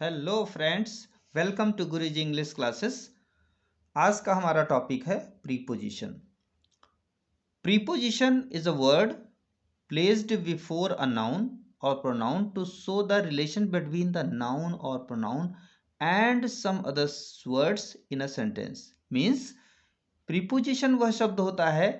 Hello friends, welcome to Guruji English classes. आज का हमारा टॉपिक है preposition. Preposition is a word placed before a noun और pronoun to show the relation between the noun और pronoun and some other words in a sentence. Means preposition वह शब्द होता है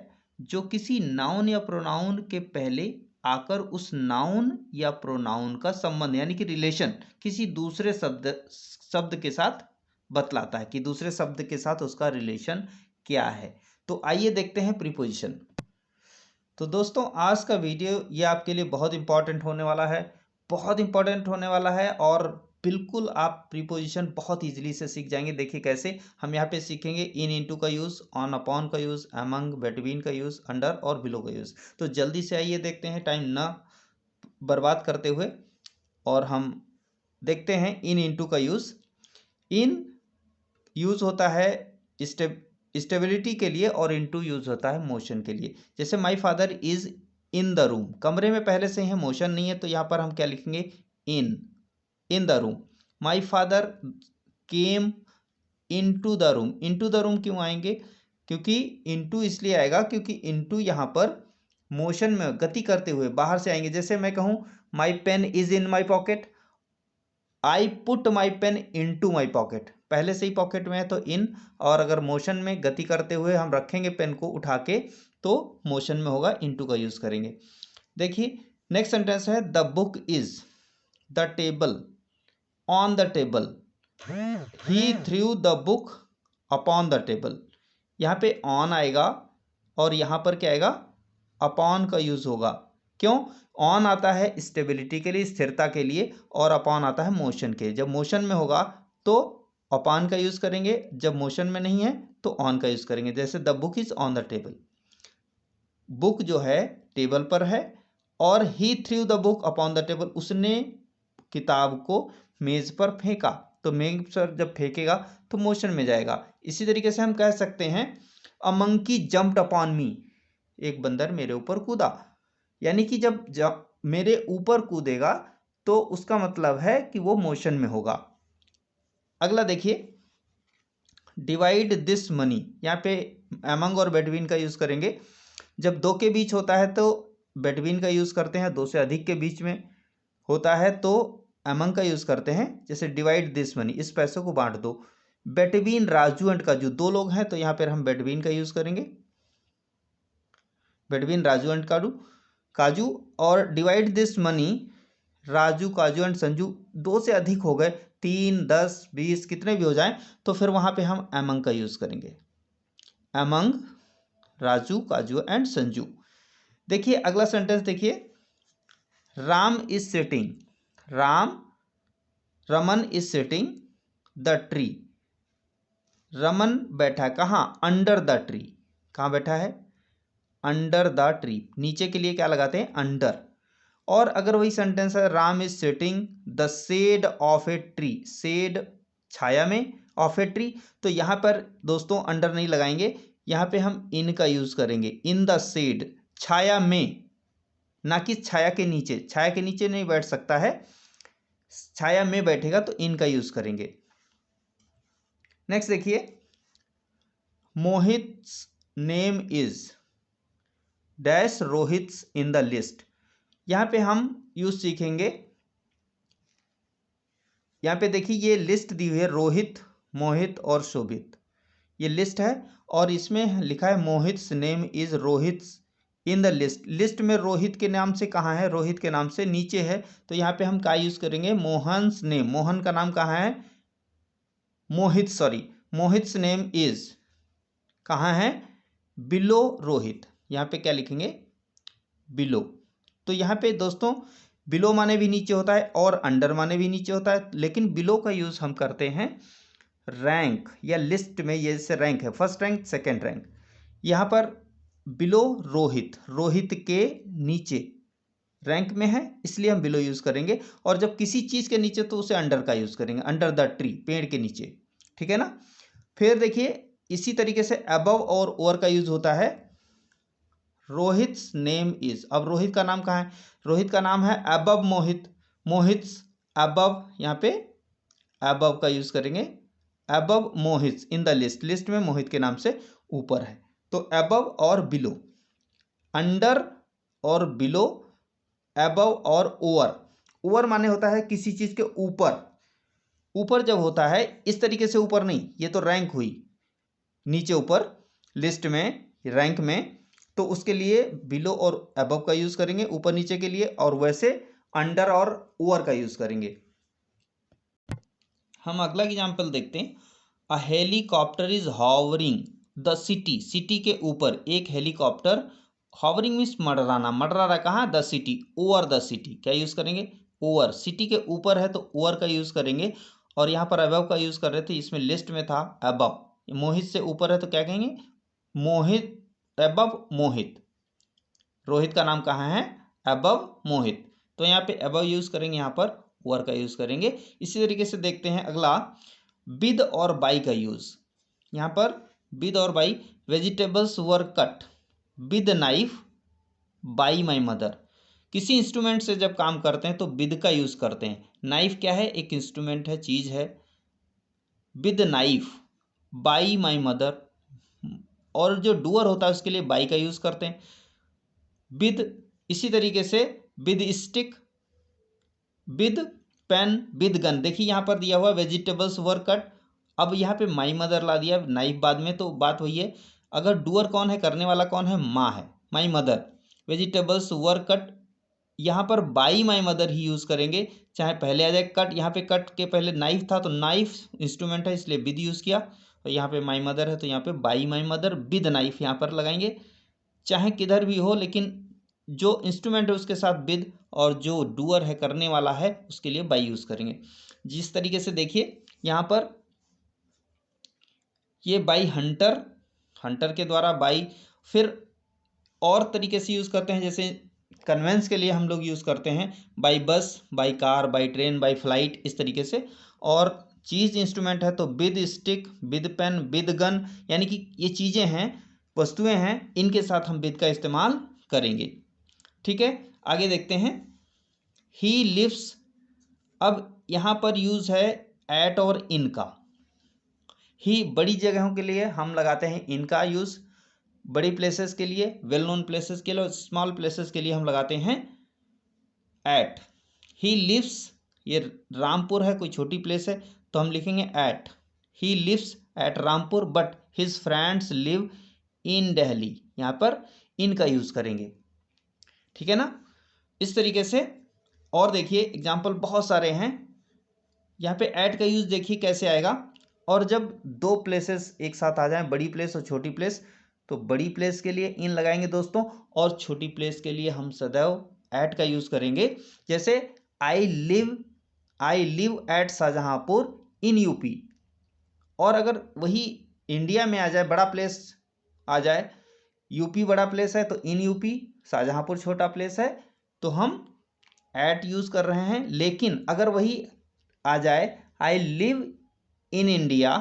जो किसी नाउन या प्रोनाउन के पहले आकर उस नाउन या प्रोनाउन का संबंध यानी कि रिलेशन किसी दूसरे शब्द के साथ बतलाता है कि दूसरे शब्द के साथ उसका रिलेशन क्या है। तो आइए देखते हैं प्रीपोजिशन। तो दोस्तों, आज का वीडियो ये आपके लिए बहुत इंपॉर्टेंट होने वाला है, बहुत इंपॉर्टेंट होने वाला है और बिल्कुल आप प्रीपोजिशन बहुत इजीली से सीख जाएंगे। देखिए कैसे हम यहाँ पे सीखेंगे इन इनटू का यूज़, ऑन अपॉन का यूज़, अमंग, बिटवीन का यूज़, अंडर और बिलो का यूज़। तो जल्दी से आइए देखते हैं, टाइम ना बर्बाद करते हुए, और हम देखते हैं इन इनटू का यूज़। इन यूज़ होता है स्टेबिलिटी के लिए और इनटू यूज़ होता है मोशन के लिए। जैसे my father is in the room, कमरे में पहले से ही मोशन नहीं है तो यहाँ पर हम क्या लिखेंगे, in the room. My father came into the room. Into the room क्यों आएंगे? क्योंकि इनटू इसलिए आएगा क्योंकि इनटू यहाँ पर मोशन में गति करते हुए बाहर से आएंगे। जैसे मैं कहूँ my pen is in my pocket, I put my pen into my pocket, पहले से ही पॉकेट में है तो इन, और अगर मोशन में गति करते हुए हम रखेंगे पेन को उठा के तो मोशन में होगा, इनटू का यूज करेंगे। देखिए नेक्स्ट सेंटेंस है the book is the table on the table, he threw the book upon the table. यहाँ पे ऑन आएगा और यहाँ पर क्या आएगा, अपॉन का यूज होगा। क्यों? ऑन आता है स्टेबिलिटी के लिए, स्थिरता के लिए, और अपॉन आता है मोशन के। जब मोशन में होगा तो अपॉन का यूज करेंगे, जब मोशन में नहीं है तो ऑन का यूज करेंगे। जैसे the book is on the table, book जो है टेबल पर है, और he threw the book upon the table, उसने किताब को मेज पर फेंका, तो मेज पर जब फेंकेगा तो मोशन में जाएगा। इसी तरीके से हम कह सकते हैं अ मंकी जंप्ड अपॉन मी, एक बंदर मेरे ऊपर कूदा। यानी कि जब मेरे ऊपर कूदेगा तो उसका मतलब है कि वो मोशन में होगा। अगला देखिए डिवाइड दिस मनी, यहाँ पे अमंग और बिटवीन का यूज करेंगे। जब दो के बीच होता है तो बिटवीन का यूज करते हैं, दो से अधिक के बीच में होता है तो अमंग का यूज करते हैं। जैसे डिवाइड दिस मनी, इस पैसे को बांट दो। बिटवीन राजू एंड काजू, दो लोग हैं तो यहाँ पर हम बिटवीन का यूज करेंगे, बिटवीन राजू एंड काजू। और डिवाइड दिस मनी राजू, काजू एंड संजू, दो से अधिक हो गए, 3, 10, 20 कितने भी हो जाएं तो फिर वहां पे हम अमंग का यूज करेंगे, अमंग राजू, काजू एंड संजू। देखिए अगला सेंटेंस देखिए, Ram is sitting, Raman is sitting the tree, Raman बैठा है कहाँ, अंडर द ट्री। कहाँ बैठा है? Under the tree. नीचे के लिए क्या लगाते हैं, अंडर। और अगर वही सेंटेंस है Ram is sitting the shade of a tree, shade छाया में, ऑफ ए ट्री, तो यहाँ पर दोस्तों अंडर नहीं लगाएंगे, यहाँ पे हम इन का यूज करेंगे, इन द शेड, छाया में, ना कि छाया के नीचे। छाया के नीचे नहीं बैठ सकता है, छाया में बैठेगा तो इन का यूज करेंगे। नेक्स्ट देखिए Mohit name is dash Rohit's in the list. यहाँ पे हम यूज सीखेंगे, यहाँ पे देखिए ये लिस्ट दी हुई है, रोहित, मोहित और शोभित, ये लिस्ट है और इसमें लिखा है Mohit's name is Rohit's in the list. List में रोहित के नाम से कहाँ है, रोहित के नाम से नीचे है, तो यहाँ पे हम क्या यूज करेंगे, मोहन्स नेम, मोहन का नाम कहाँ है, मोहित, सॉरी, मोहित्स नेम इज कहाँ है, बिलो रोहित। यहाँ पे क्या लिखेंगे, बिलो। तो यहाँ पे दोस्तों बिलो माने भी नीचे होता है और अंडर माने भी नीचे होता है, लेकिन बिलो का यूज हम करते हैं रैंक या लिस्ट में। ये जैसे रैंक है, फर्स्ट रैंक, सेकंड रैंक, यहाँ पर बिलो रोहित, रोहित के नीचे रैंक में है, इसलिए हम बिलो यूज करेंगे। और जब किसी चीज के नीचे तो उसे अंडर का यूज करेंगे, अंडर द ट्री, पेड़ के नीचे, ठीक है ना। फिर देखिए इसी तरीके से अबव और ओवर का यूज होता है, रोहित्स नेम इज, अब रोहित का नाम कहाँ है, रोहित का नाम है अबव मोहित, मोहित्स अबव, यहाँ पे above का यूज करेंगे, above Mohit in the list, list में मोहित के नाम से ऊपर है, तो above और below, अंडर और बिलो, above और ओवर। ओवर माने होता है किसी चीज के ऊपर, ऊपर जब होता है इस तरीके से ऊपर नहीं, ये तो रैंक हुई नीचे ऊपर लिस्ट में रैंक में, तो उसके लिए बिलो और अबव का यूज करेंगे ऊपर नीचे के लिए, और वैसे अंडर और ओवर का यूज करेंगे। हम अगला एग्जांपल देखते हैं। A helicopter is hovering the city, city के ऊपर एक हेलीकॉप्टर, हॉवरिंग मीन्स मंडराना, मंडरा रहा कहाँ, the city, over the city, क्या यूज करेंगे, ओवर, सिटी के ऊपर है तो ओवर का यूज करेंगे, और यहाँ पर अबव का यूज कर रहे थे, इसमें लिस्ट में था अबव, मोहित से ऊपर है तो क्या कहेंगे, मोहित, अबव मोहित, रोहित का नाम कहाँ है, अबव मोहित, तो यहाँ पे अबव यूज करेंगे, यहाँ पर ओवर का यूज करेंगे। इसी तरीके से देखते हैं अगला, विद और बाई का यूज। यहाँ पर विद और by, vegetables were cut with knife by my mother, किसी इंस्ट्रूमेंट से जब काम करते हैं तो विद का यूज करते हैं, नाइफ क्या है, एक इंस्ट्रूमेंट है, चीज है, with knife by my mother, और जो डूअर होता है उसके लिए बाई का यूज करते हैं, विद, इसी तरीके से with stick, with pen, with gun. देखिए यहाँ पर दिया हुआ वेजिटेबल्स वर कट, अब यहाँ पे माई मदर ला दिया, नाइफ बाद में, तो बात वही है, अगर डूअर कौन है, करने वाला कौन है, माँ है, my mother, vegetables were cut, यहाँ पर by my mother he use करेंगे, चाहे पहले आ जाए कट, यहाँ पे कट के पहले नाइफ था तो नाइफ इंस्ट्रूमेंट है इसलिए विद यूज किया, और यहाँ पे माई मदर है तो यहाँ पे by my mother with knife यहाँ पर लगाएंगे, चाहे किधर भी हो लेकिन जो इंस्ट्रूमेंट है उसके साथ विद, और जो डूअर है करने वाला है उसके लिए बाई यूज करेंगे। जिस तरीके से देखिए यहाँ पर ये बाई हंटर, हंटर के द्वारा बाई, फिर और तरीके से यूज करते हैं, जैसे कन्वेंस के लिए हम लोग यूज करते हैं by bus, by car, by train, by flight, इस तरीके से, और चीज इंस्ट्रूमेंट है तो with stick, with pen, with gun, यानी कि ये चीजें हैं, वस्तुएं हैं, इनके साथ हम विद का इस्तेमाल करेंगे। ठीक है, आगे देखते हैं, ही लिव्स, अब यहां पर यूज है एट और इन का, ही बड़ी जगहों के लिए हम लगाते हैं इन का यूज, बड़ी प्लेसेस के लिए, वेल नोन प्लेसेस के लिए, स्मॉल प्लेसेस के लिए हम लगाते हैं एट। ही लिव्स, ये रामपुर है, कोई छोटी प्लेस है तो हम लिखेंगे at, he lives at Rampur but his friends live in Delhi, यहाँ पर इन का यूज करेंगे। ठीक है ना, इस तरीके से। और देखिए एग्जाम्पल बहुत सारे हैं, यहाँ पे एट का यूज देखिए कैसे आएगा, और जब दो प्लेसेस एक साथ आ जाएं, बड़ी प्लेस और छोटी प्लेस, तो बड़ी प्लेस के लिए इन लगाएंगे दोस्तों, और छोटी प्लेस के लिए हम सदैव एट का यूज करेंगे। जैसे I live at Shahjahanpur in UP, और अगर वही इंडिया में आ जाए, बड़ा प्लेस आ जाए, यूपी बड़ा प्लेस है तो इन यूपी, शाहजहांपुर छोटा प्लेस है तो हम एट यूज कर रहे हैं। लेकिन अगर वही आ जाए I live in India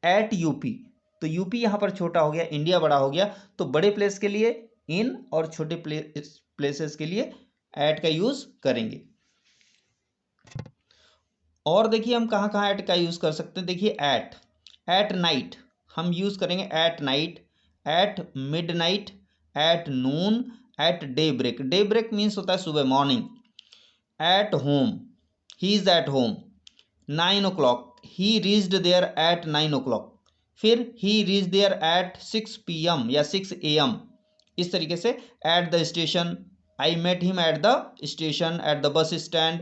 at UP, तो यूपी यहां पर छोटा हो गया, इंडिया बड़ा हो गया, तो बड़े प्लेस के लिए इन और छोटे प्लेसेस के लिए एट का यूज करेंगे। और देखिए हम कहाँ कहाँ एट का यूज कर सकते हैं, देखिए एट नाइट हम यूज करेंगे, at night, at midnight, at noon, at daybreak, daybreak means होता है सुबह, morning, at home, he is at home, 9 o'clock, he reached there at 9 o'clock, फिर he reach there at 6 PM या 6 AM, इस तरीके से at the station, I met him at the station, at the bus stand,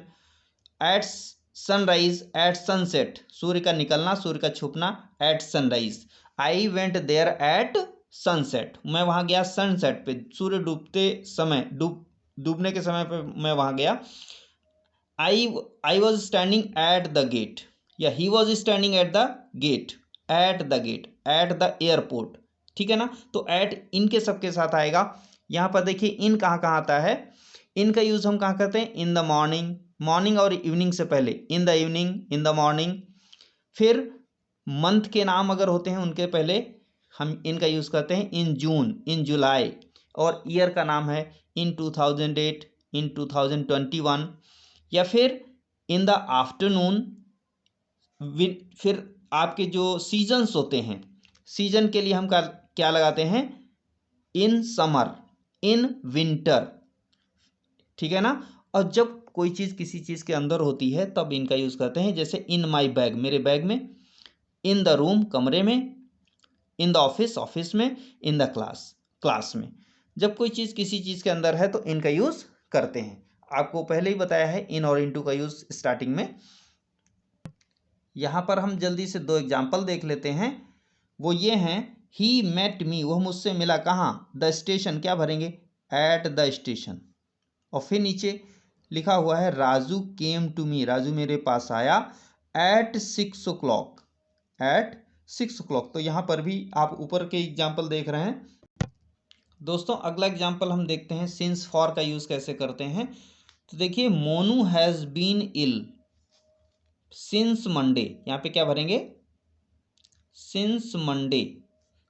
at sunrise, at sunset, सूर्य का निकलना, सूर्य का छुपना, at sunrise, I went there at sunset, मैं वहां गया सनसेट पे, सूर्य डूबते समय, डूबने के समय पे मैं वहां गया। I was standing at the gate, या he was standing at the gate, at the gate, at the airport. ठीक है ना, तो एट इनके सबके साथ आएगा। यहां पर देखिए इन कहाँ कहाँ आता है, इनका यूज हम कहाँ करते हैं, इन द मॉर्निंग, मॉर्निंग और इवनिंग से पहले, in the evening, in the morning, फिर मंथ के नाम अगर होते हैं उनके पहले हम इनका यूज करते हैं, इन जून, इन जुलाई, और ईयर का नाम है इन 2008, इन 2021, या फिर इन द आफ्टरनून, फिर आपके जो सीजन्स होते हैं, सीजन के लिए हम क्या लगाते हैं? इन समर, इन विंटर, ठीक है ना। और जब कोई चीज़ किसी चीज़ के अंदर होती है तब इनका यूज़ करते हैं, जैसे इन माई बैग, मेरे बैग में, इन द रूम, कमरे में, इन द ऑफिस, ऑफिस में, इन द क्लास, क्लास में। जब कोई चीज़ किसी चीज़ के अंदर है तो इनका यूज़ करते हैं। आपको पहले ही बताया है इन और इनटू का यूज़ स्टार्टिंग में। यहाँ पर हम जल्दी से दो एग्जाम्पल देख लेते हैं। वो ये हैं, ही मेट मी, वह मुझसे मिला कहाँ? द स्टेशन, क्या भरेंगे? At the station. और फिर नीचे लिखा हुआ है Raju came to me, Raju मेरे पास आया एट 6 o'clock, एट 6 o'clock। तो यहाँ पर भी आप ऊपर के एग्जाम्पल देख रहे हैं। दोस्तों अगला एग्जाम्पल हम देखते हैं सिंस फॉर का यूज़ कैसे करते हैं। तो देखिए, Monu has been ill since Monday, यहाँ पे क्या भरेंगे? Since Monday.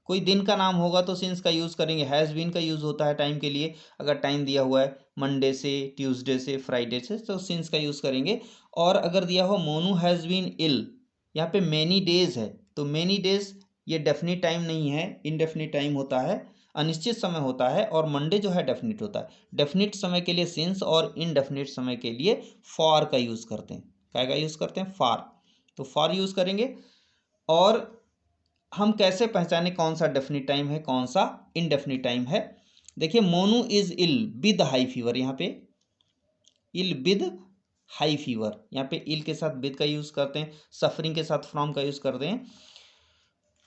कोई दिन का नाम होगा तो सिंस का यूज़ करेंगे। हैज़ बीन का यूज़ होता है टाइम के लिए, अगर टाइम दिया हुआ है मंडे से, ट्यूसडे से, फ्राइडे से, तो सिंस का यूज़ करेंगे। और अगर दिया हुआ मोनू हैज़ बीन इल, यहाँ पे मैनी डेज है, तो मैनी डेज ये डेफिनिट टाइम नहीं है, इनडेफिनिट टाइम होता है, अनिश्चित समय होता है। और मंडे जो है डेफिनिट होता है। डेफिनिट समय के लिए सिंस और इनडेफिनिट समय के लिए फॉर का यूज़ करते हैं। क्या का यूज़ करते हैं? फॉर। तो फॉर यूज़ करेंगे। और हम कैसे पहचाने कौन सा डेफिनिट टाइम है, कौन सा इनडेफिनिट टाइम है? देखिए, Monu is ill with high fever, यहाँ पे इल विद हाई फीवर, यहाँ पे इल के साथ विद का यूज करते हैं, सफरिंग के साथ फ्रॉम का यूज करते हैं।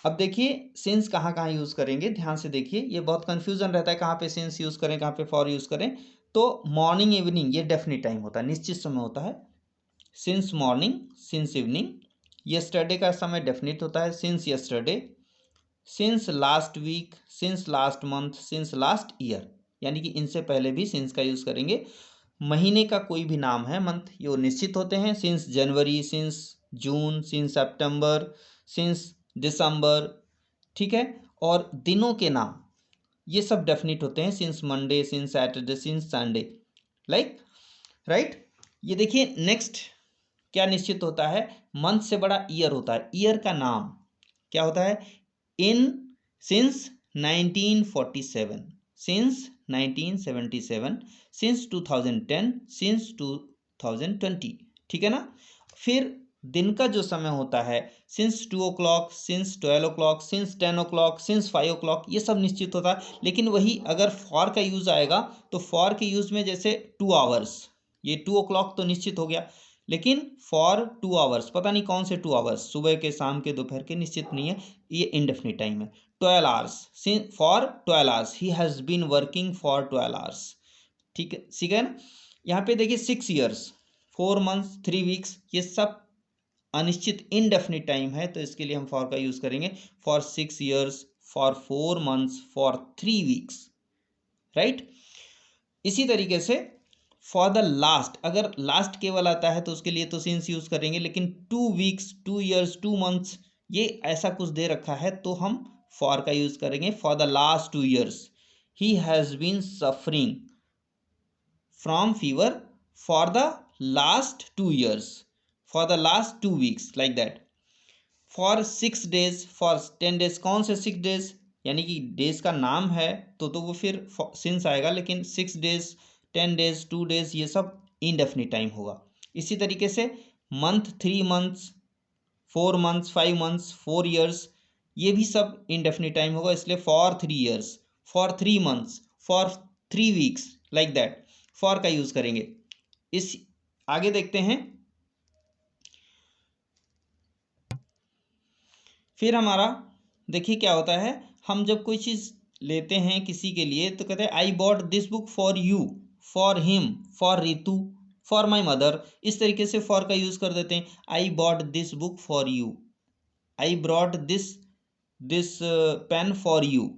अब देखिए सिंस कहाँ कहाँ यूज करेंगे, ध्यान से देखिए, ये बहुत कंफ्यूजन रहता है कहाँ पे सिंस यूज करें, कहाँ पे फॉर यूज करें। तो मॉर्निंग इवनिंग ये डेफिनिट टाइम होता है, निश्चित समय होता है, since morning, since evening. Yesterday का समय डेफिनिट होता है, since yesterday, since last week, since last month, since last year, यानी कि इनसे पहले भी सिंस का यूज़ करेंगे। महीने का कोई भी नाम है, मंथ, ये निश्चित होते हैं, since January, since June, since September, since December, ठीक है। और दिनों के नाम ये सब डेफिनिट होते हैं, since Monday, since Saturday, since Sunday, like, right. ये देखिए नेक्स्ट क्या निश्चित होता है? मंथ से बड़ा ईयर होता है, ईयर का नाम क्या होता है? इन सिंस 1947, सिंस 1977, सिंस 2010, सिंस 2020, ठीक है ना। फिर दिन का जो समय होता है, since 2 o'clock, since 12 o'clock, since 10 o'clock, since 5 o'clock, ये सब निश्चित होता है। लेकिन वही अगर फॉर का यूज़ आएगा तो फॉर के यूज़ में जैसे 2 hours, ये 2 o'clock तो निश्चित हो गया, लेकिन फॉर 2 आवर्स, पता नहीं कौन से 2 आवर्स, सुबह के, शाम के, दोपहर के, निश्चित नहीं है, ये इनडेफिनिट टाइम है। 12 hours, for 12 hours, he has been working for 12 hours, ठीक है, ठीक है ना। यहाँ पे देखिए 6 ईयर्स, 4 मंथ्स, 3 वीक्स, ये सब अनिश्चित इनडेफिनिट टाइम है, तो इसके लिए हम फॉर का यूज़ करेंगे, for 6 years, for 4 months, for 3 weeks, right. इसी तरीके से फॉर द लास्ट, अगर लास्ट केवल आता है तो उसके लिए तो सिंस यूज करेंगे, लेकिन 2 वीक्स, 2 ईयर्स, 2 मंथ्स, ये ऐसा कुछ दे रखा है तो हम फॉर का यूज करेंगे। For the last 2 years he has been suffering from fever, for the last 2 years, for the last 2 weeks, like that. For 6 days, for 10 days, कौन से 6 डेज, यानी कि डेज का नाम है तो वो फिर सिंस आएगा, लेकिन 6 डेज, 10 डेज, 2 डेज, ये सब इनडेफिनिट टाइम होगा। इसी तरीके से month, 3 months, 4 months, 5 months, 4 years, ये भी सब इनडेफिनिट टाइम होगा, इसलिए for 3 years, for 3 months, for 3 weeks, like that, for का यूज करेंगे। इस आगे देखते हैं। फिर हमारा देखिए क्या होता है, हम जब कोई चीज़ लेते हैं किसी के लिए तो कहते हैं I bought this book for you, for him, for Ritu, for my mother, इस तरीके से फॉर का यूज़ कर देते हैं। I bought this book for you, I brought this pen for you,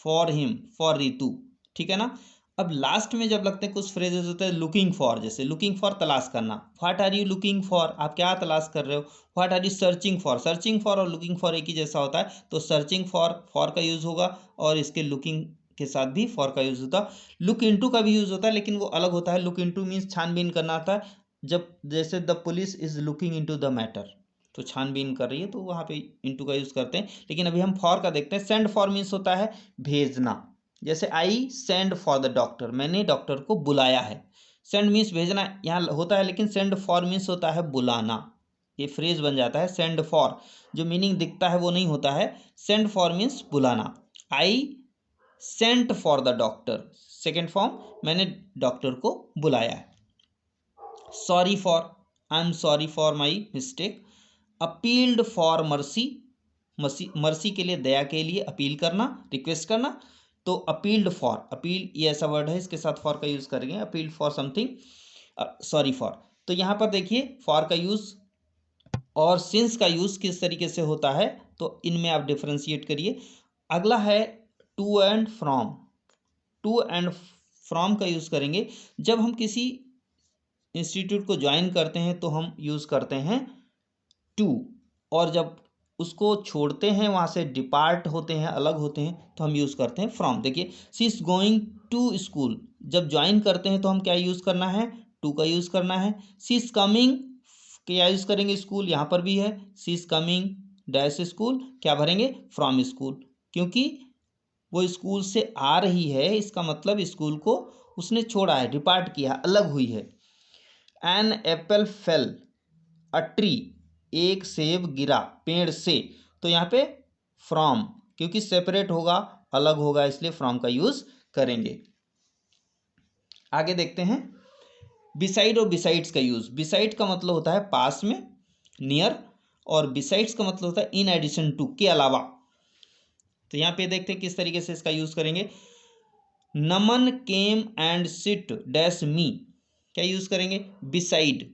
for him, for Ritu, ठीक है ना। अब लास्ट में जब लगते हैं कुछ फ्रेजेस होते हैं लुकिंग फॉर, जैसे लुकिंग फॉर तलाश करना, what are you looking for, आप क्या तलाश कर रहे हो। What are you searching for, searching for और लुकिंग फॉर एक ही जैसा होता है, तो सर्चिंग फॉर का यूज़ होगा, और इसके लुकिंग के साथ भी फॉर का यूज़ होता है। लुक इनटू का भी यूज़ होता है, लेकिन वो अलग होता है। लुक इनटू मीन्स छानबीन करना आता है, जब जैसे the police is looking into the matter, तो छानबीन कर रही है तो वहाँ पे इनटू का यूज़ करते हैं। लेकिन अभी हम फॉर का देखते हैं। सेंड फॉर मीन्स होता है भेजना, जैसे I send for the doctor, मैंने डॉक्टर को बुलाया है। सेंड मीन्स भेजना यहाँ होता है, लेकिन सेंड फॉर मीन्स होता है बुलाना। ये फ्रेज बन जाता है सेंड फॉर, जो मीनिंग दिखता है वो नहीं होता है। सेंड फॉर मीन्स बुलाना। I sent for the doctor, second form, मैंने डॉक्टर को बुलाया है। Sorry for, I am sorry for my mistake. Appealed for mercy, mercy के लिए, दया के लिए अपील करना, रिक्वेस्ट करना। तो अपील्ड फॉर, अपील ये ऐसा वर्ड है, इसके साथ फॉर का यूज करेंगे। Appealed for something, sorry for. तो यहाँ पर देखिए फॉर का यूज और सिंस का यूज किस तरीके से होता है, तो इनमें आप डिफ्रेंशिएट करिए। अगला है to and from. To and from का यूज करेंगे जब हम किसी इंस्टीट्यूट को ज्वाइन करते हैं तो हम यूज करते हैं टू, और जब उसको छोड़ते हैं, वहाँ से डिपार्ट होते हैं, अलग होते हैं, तो हम यूज़ करते हैं फ्रॉम। देखिए सी इज़ गोइंग टू स्कूल, जब ज्वाइन करते हैं तो हम क्या यूज़ करना है, टू का यूज़ करना है। सी इज़ कमिंग, क्या यूज़ करेंगे, स्कूल, यहाँ पर भी है सी इज़ कमिंग डैश स्कूल, क्या भरेंगे, फ्रॉम स्कूल, क्योंकि वो स्कूल से आ रही है, इसका मतलब स्कूल को उसने छोड़ा है, डिपार्ट किया, अलग हुई है। An apple fell a tree, एक सेब गिरा पेड़ से, तो यहाँ पे फ्रॉम, क्योंकि सेपरेट होगा, अलग होगा, इसलिए फ्रॉम का यूज करेंगे। आगे देखते हैं बिसाइड और बिसाइड्स का यूज। बिसाइड का मतलब होता है पास में, नियर, और बिसाइड्स का मतलब होता है इन एडिशन टू, के अलावा। तो यहाँ पे देखते हैं किस तरीके से इसका यूज करेंगे। Naman came and sit dash me, क्या यूज करेंगे, बिसाइड।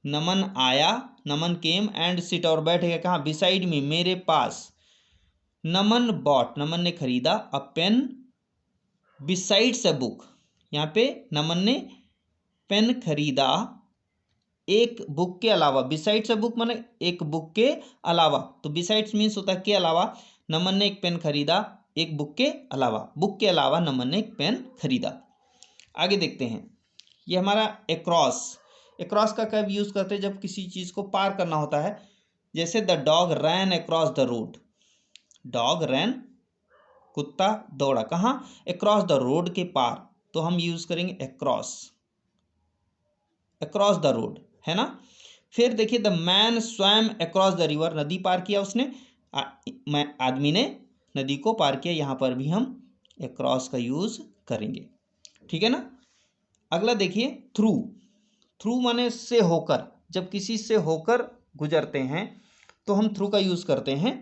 नमन आया, नमन केम एंड सिट, और बैठेगा कहाँ, बिसाइड मी, मेरे पास। नमन बॉट, नमन ने खरीदा अ पेन बिसाइड्स अ बुक, यहाँ पे नमन ने पेन खरीदा एक बुक के अलावा। बिसाइड्स अ बुक माने एक बुक के अलावा, तो बिसाइड्स मीन्स होता है के अलावा। नमन ने एक पेन खरीदा एक बुक के अलावा, बुक के अलावा नमन ने एक पेन खरीदा। आगे देखते हैं, ये हमारा एक्रॉस। एक्रॉस का कब यूज करते हैं, जब किसी चीज को पार करना होता है, जैसे the dog ran across the road. Dog ran, कुत्ता दौड़ा कहाँ, अक्रॉस द रोड के पार, तो हम यूज करेंगे अक्रॉस, अक्रॉस द रोड, है ना। फिर देखिए the man swum across the river, नदी पार किया उसने, आदमी ने नदी को पार किया, यहां पर भी हम अक्रॉस का यूज करेंगे, ठीक है ना। अगला देखिए थ्रू। थ्रू माने से होकर, जब किसी से होकर गुजरते हैं तो हम थ्रू का यूज करते हैं।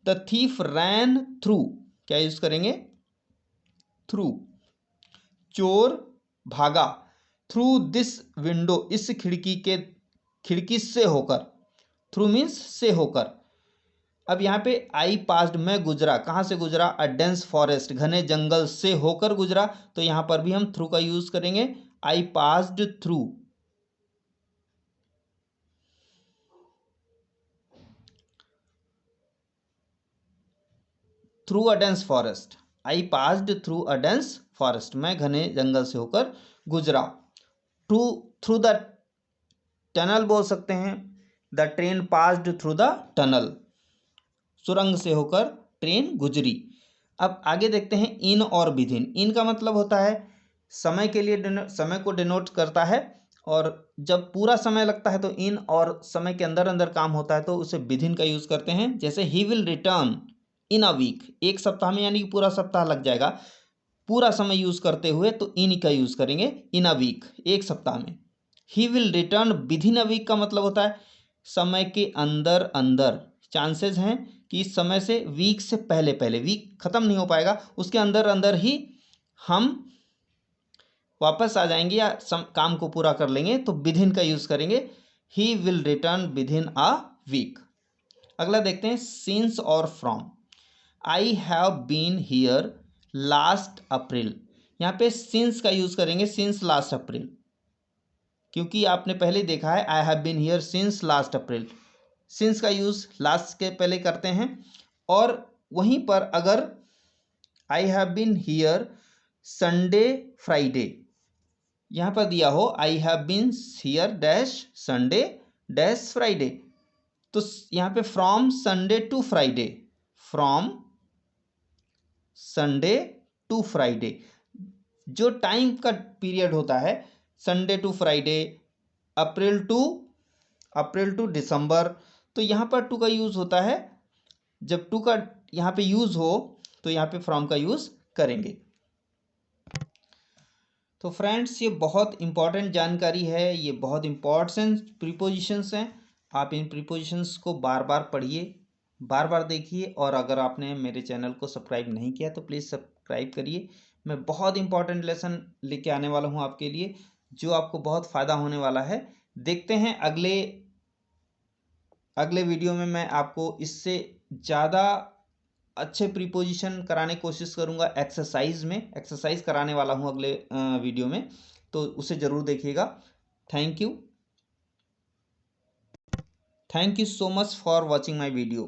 द थीफ रैन थ्रू, क्या यूज करेंगे, थ्रू। चोर भागा थ्रू दिस विंडो, इस खिड़की के, खिड़की से होकर, थ्रू मीन्स से होकर। अब यहाँ पे आई पास्ड, मैं गुजरा, कहाँ से गुजरा, अ डेंस फॉरेस्ट, घने जंगल से होकर गुजरा, तो यहाँ पर भी हम थ्रू का यूज करेंगे। I passed through. Through a dense forest, I passed through a dense forest, मैं घने जंगल से होकर गुजरा। थ्रू, थ्रू द टनल बोल सकते हैं, the train passed through the tunnel, सुरंग से होकर ट्रेन गुजरी। अब आगे देखते हैं इन और विदिन। इन का मतलब होता है समय के लिए, समय को डिनोट करता है, और जब पूरा समय लगता है तो इन, और समय के अंदर अंदर काम होता है तो उसे विदिन का यूज करते हैं। जैसे he will return in a week, एक सप्ताह में, यानी कि पूरा सप्ताह लग जाएगा, पूरा समय यूज करते हुए तो इन का यूज करेंगे, इन अ वीक, एक सप्ताह में। He will return within a week का मतलब होता है समय के अंदर अंदर, चांसेस हैं कि इस समय से, वीक से पहले पहले, वीक खत्म नहीं हो पाएगा, उसके अंदर अंदर ही हम वापस आ जाएंगे या काम को पूरा कर लेंगे, तो विद इन का यूज करेंगे। He will return within a week. अगला देखते हैं सिंस और from. I have been here last April, यहाँ पे सिंस का यूज करेंगे, सिंस लास्ट अप्रैल, क्योंकि आपने पहले देखा है I have been here since last April. Since का यूज लास्ट के पहले करते हैं, और वहीं पर अगर I have been here Sunday Friday, यहाँ पर दिया हो I have been here dash Sunday dash Friday, तो यहाँ पे from Sunday to Friday, from Sunday to Friday, जो टाइम का पीरियड होता है Sunday to Friday, April to December, तो यहाँ पर टू का यूज होता है। जब टू का यहाँ पे यूज हो तो यहाँ पे फ्रॉम का यूज करेंगे। तो फ्रेंड्स, ये बहुत इंपॉर्टेंट जानकारी है, ये बहुत इंपॉर्टेंट प्रीपोजिशंस हैं। आप इन प्रीपोजिशंस को बार बार पढ़िए, बार बार देखिए, और अगर आपने मेरे चैनल को सब्सक्राइब नहीं किया तो प्लीज़ सब्सक्राइब करिए। मैं बहुत इंपॉर्टेंट लेसन लेके आने वाला हूँ आपके लिए, जो आपको बहुत फ़ायदा होने वाला है। देखते हैं अगले वीडियो में मैं आपको इससे ज़्यादा अच्छे प्रीपोजिशन कराने की कोशिश करूंगा। एक्सरसाइज कराने वाला हूं अगले वीडियो में, तो उसे ज़रूर देखिएगा। Thank you so much for watching my video.